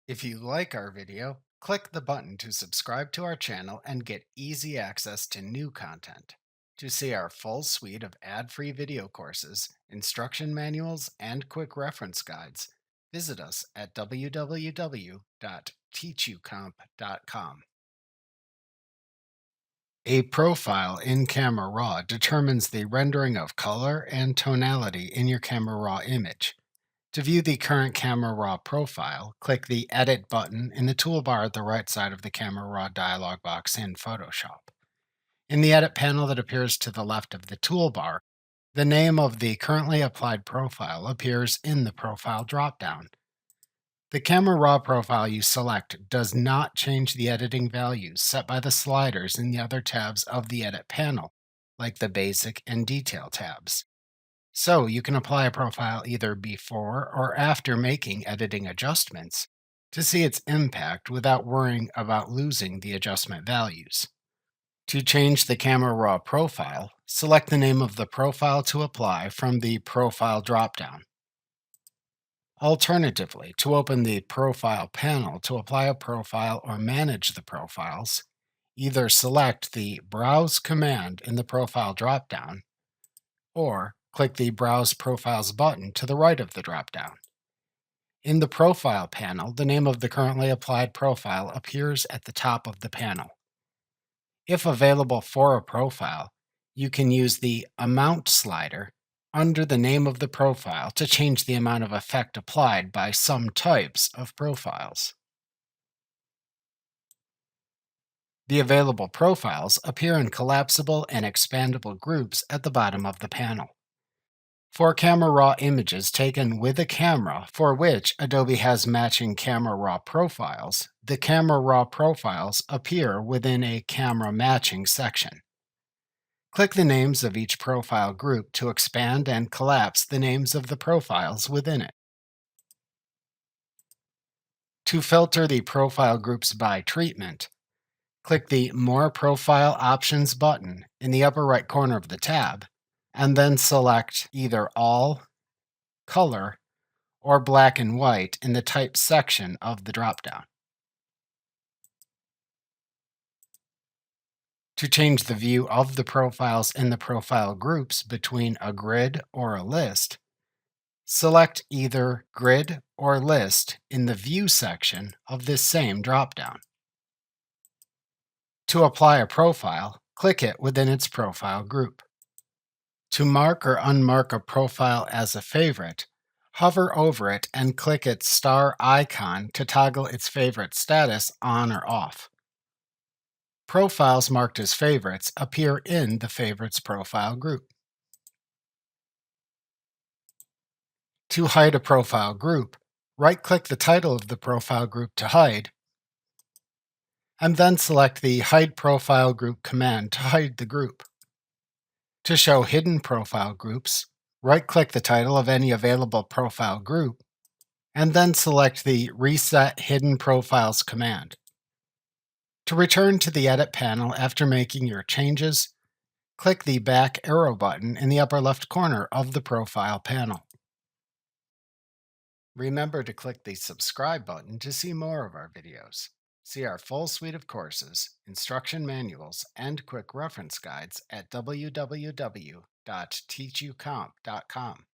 If you like our video, click the button to subscribe to our channel and get easy access to new content. To see our full suite of ad-free video courses, instruction manuals, and quick reference guides, visit us at www.teachucomp.com. A profile in Camera Raw determines the rendering of color and tonality in your Camera Raw image. To view the current Camera Raw profile, click the Edit button in the toolbar at the right side of the Camera Raw dialog box in Photoshop. In the Edit panel that appears to the left of the toolbar, the name of the currently applied profile appears in the Profile dropdown. The Camera Raw profile you select does not change the editing values set by the sliders in the other tabs of the Edit panel, like the Basic and Detail tabs. So you can apply a profile either before or after making editing adjustments to see its impact without worrying about losing the adjustment values. To change the Camera Raw profile, select the name of the profile to apply from the Profile dropdown. Alternatively, to open the Profile panel to apply a profile or manage the profiles, either select the Browse command in the Profile dropdown or click the Browse Profiles button to the right of the dropdown. In the Profile panel, the name of the currently applied profile appears at the top of the panel. If available for a profile, you can use the Amount slider under the name of the profile to change the amount of effect applied by some types of profiles. The available profiles appear in collapsible and expandable groups at the bottom of the panel. For Camera Raw images taken with a camera for which Adobe has matching Camera Raw profiles, the Camera Raw profiles appear within a Camera Matching section. Click the names of each profile group to expand and collapse the names of the profiles within it. To filter the profile groups by treatment, click the More Profile Options button in the upper right corner of the tab, and then select either All, Color, or Black and White in the Type section of the dropdown. To change the view of the profiles in the profile groups between a grid or a list, select either Grid or List in the View section of this same dropdown. To apply a profile, click it within its profile group. To mark or unmark a profile as a favorite, hover over it and click its star icon to toggle its favorite status on or off. Profiles marked as favorites appear in the Favorites profile group. To hide a profile group, right-click the title of the profile group to hide, and then select the Hide Profile Group command to hide the group. To show hidden profile groups, right-click the title of any available profile group, and then select the Reset Hidden Profiles command. To return to the Edit panel after making your changes, click the back arrow button in the upper left corner of the Profile panel. Remember to click the subscribe button to see more of our videos. See our full suite of courses, instruction manuals, and quick reference guides at www.teachucomp.com.